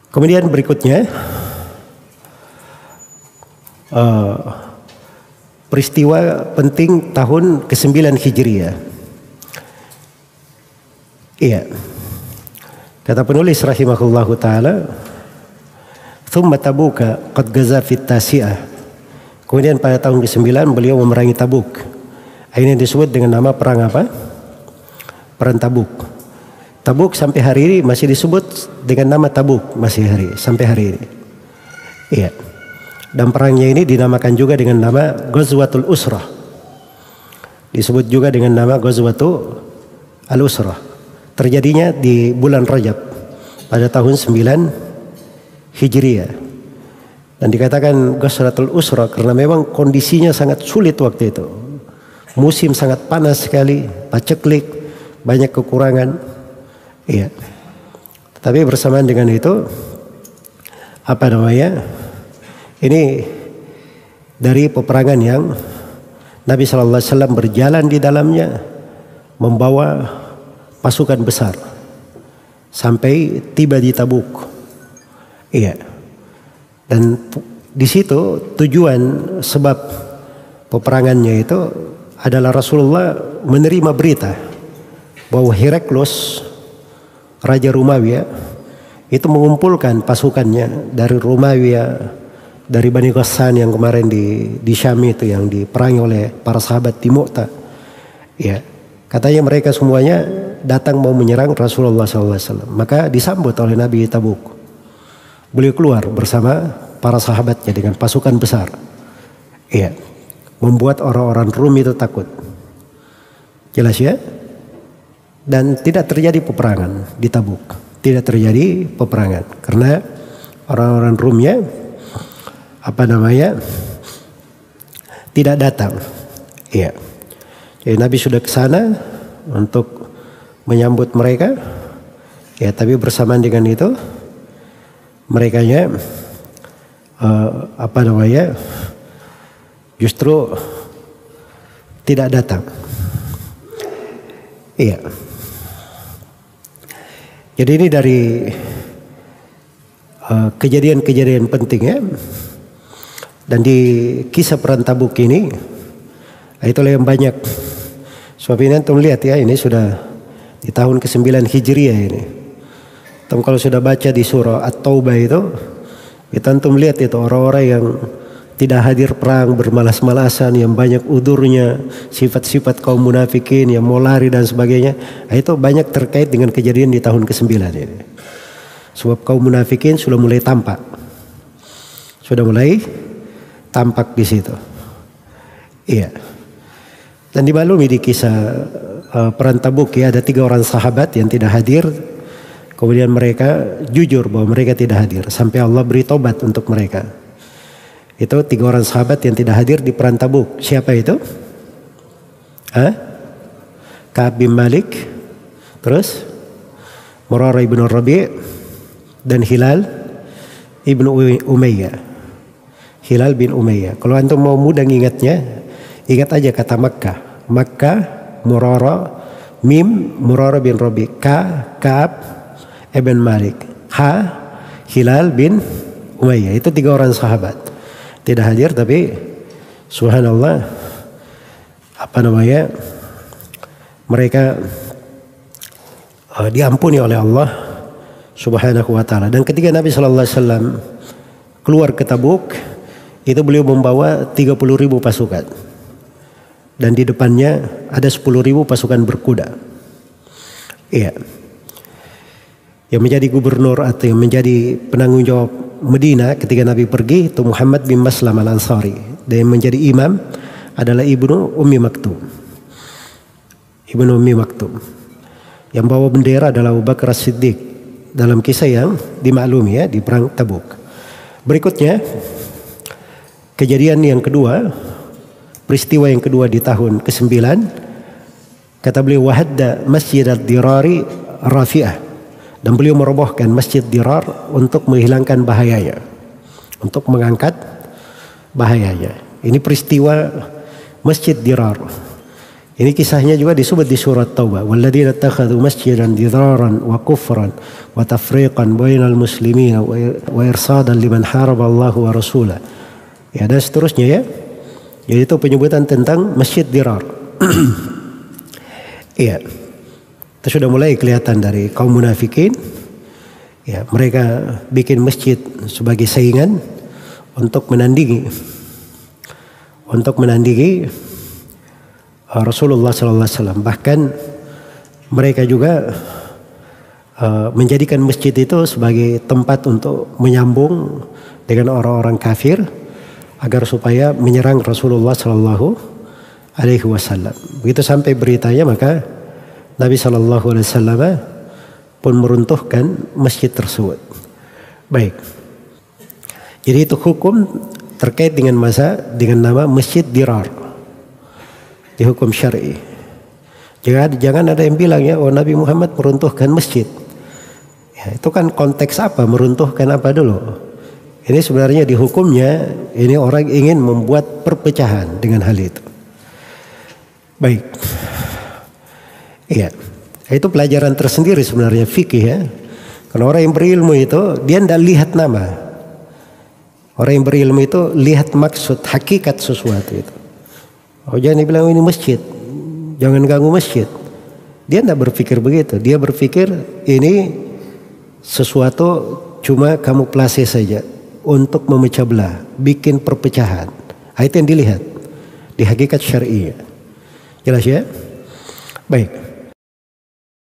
Kemudian berikutnya peristiwa penting tahun ke-9 Hijriah. Iya. Kata penulis rahimahullahu taala, "Tsumma Tabuka qad gaza fit tasi'ah." Kemudian pada tahun ke-9 beliau memerangi Tabuk. Ini disebut dengan nama perang apa? Perang Tabuk. Tabuk sampai hari ini masih disebut dengan nama Tabuk sampai hari ini. Iya. Dan perangnya ini dinamakan juga dengan nama Ghazwatul Usrah. Disebut juga dengan nama Ghazwatul Al-Usrah. Terjadinya di bulan Rajab pada tahun 9 Hijriah. Dan dikatakan Ghazwatul Usrah karena memang kondisinya sangat sulit waktu itu. Musim sangat panas sekali, paceklik, banyak kekurangan. Iya. Tapi bersamaan dengan itu ini dari peperangan yang Nabi Sallallahu Alaihi Wasallam berjalan di dalamnya membawa pasukan besar sampai tiba di Tabuk. Iya. Dan di situ tujuan sebab peperangannya itu adalah Rasulullah menerima berita bahwa Heraklius, Raja Romawi, itu mengumpulkan pasukannya dari Romawi, dari Bani Ghassan yang kemarin di Syam itu yang diperangi oleh para sahabat di Mu'tah. Ya, katanya mereka semuanya datang mau menyerang Rasulullah SAW. Maka disambut oleh Nabi Tabuk. Beliau keluar bersama para sahabatnya dengan pasukan besar. Ya, membuat orang-orang Rum itu takut. Jelas ya? Dan tidak terjadi peperangan di Tabuk. Tidak terjadi peperangan karena orang-orang Rumnya tidak datang. Iya. Jadi Nabi sudah ke sana untuk menyambut mereka. Ya, tapi bersamaan dengan itu merekanya justru tidak datang. Iya. Jadi ini dari kejadian-kejadian penting ya. Dan di kisah perang Tabuk ini itulah yang banyak. Sebab ini antum lihat ya, ini sudah di tahun ke-9 Hijriah ini. Antum kalau sudah baca di surah At-Taubah itu antum lihat itu orang-orang yang tidak hadir perang, bermalas-malasan, yang banyak udurnya, sifat-sifat kaum munafikin yang mau lari dan sebagainya. Itu banyak terkait dengan kejadian di tahun ke-9 ini. Sebab kaum munafikin sudah mulai tampak. Di situ. Iya. Dan dimaklumi di kisah perang Tabuk ya, ada 3 orang sahabat yang tidak hadir. Kemudian mereka jujur bahwa mereka tidak hadir. Sampai Allah beri tobat untuk mereka. Itu 3 orang sahabat yang tidak hadir di perang Tabuk. Siapa itu? Ka'ab bin Malik, terus Murarah ibn Rabi' dan Hilal ibn Umayyah. Hilal bin Umayyah. Kalau antum mau mudah ingatnya, ingat aja kata Makkah. Makkah, Murarah, Mim, Murarah bin Rabi', Ka'ab ibn Malik, Hilal bin Umayyah. Itu 3 orang sahabat. Tidak hadir, tapi subhanallah mereka diampuni oleh Allah subhanahu wa ta'ala. Dan ketika Nabi SAW keluar ke Tabuk, itu beliau membawa 30.000 pasukan. Dan di depannya ada 10.000 pasukan berkuda. Iya. Yang menjadi gubernur atau yang menjadi penanggung jawab Medina ketika Nabi pergi itu Muhammad bin Maslam al-Ansari. Dan yang menjadi imam adalah Ibnu Ummi Maktum. Yang bawa bendera adalah Abu Bakar As-Siddiq dalam kisah yang dimaklumi ya di perang Tabuk. Berikutnya kejadian yang kedua, peristiwa yang kedua di tahun ke-9, kata beliau wahadda Masjid ad-Dirari Rafi'ah. Dan beliau merobohkan Masjid Dirar untuk menghilangkan bahayanya, untuk mengangkat bahayanya. Ini peristiwa Masjid Dirar Ini kisahnya juga disebut di surat Taubah. Walladzina takhadhu masjidan diraran wa kufran wa tafriqan bainal muslimin wa irsadan liman haraba Allah wa rasulah. Ya, dan seterusnya ya. Jadi itu penyebutan tentang masjid dirar. Iya. Itu sudah mulai kelihatan dari kaum munafikin. Ya, mereka bikin masjid sebagai saingan untuk menandingi Rasulullah SAW. Bahkan mereka juga menjadikan masjid itu sebagai tempat untuk menyambung dengan orang-orang kafir agar supaya menyerang Rasulullah SAW. Begitu sampai beritanya, maka Nabi SAW pun meruntuhkan masjid tersebut. Baik. Jadi itu hukum terkait dengan nama masjid dirar di hukum syar'i. Jangan ada yang bilang ya, oh Nabi Muhammad meruntuhkan masjid. Ya, itu kan konteks apa, meruntuhkan apa dulu? Ini sebenarnya di hukumnya ini orang ingin membuat perpecahan dengan hal itu. Baik. Iya. Itu pelajaran tersendiri sebenarnya fikih ya. Karena orang yang berilmu itu dia tidak lihat nama. Orang yang berilmu itu lihat maksud, hakikat sesuatu itu. Oh jangan dibilang ini masjid, jangan ganggu masjid. Dia tidak berpikir begitu. Dia berpikir ini sesuatu cuma kamuflase saja untuk memecah belah, bikin perpecahan. Itu yang dilihat di hakikat syar'i. Jelas ya? Baik.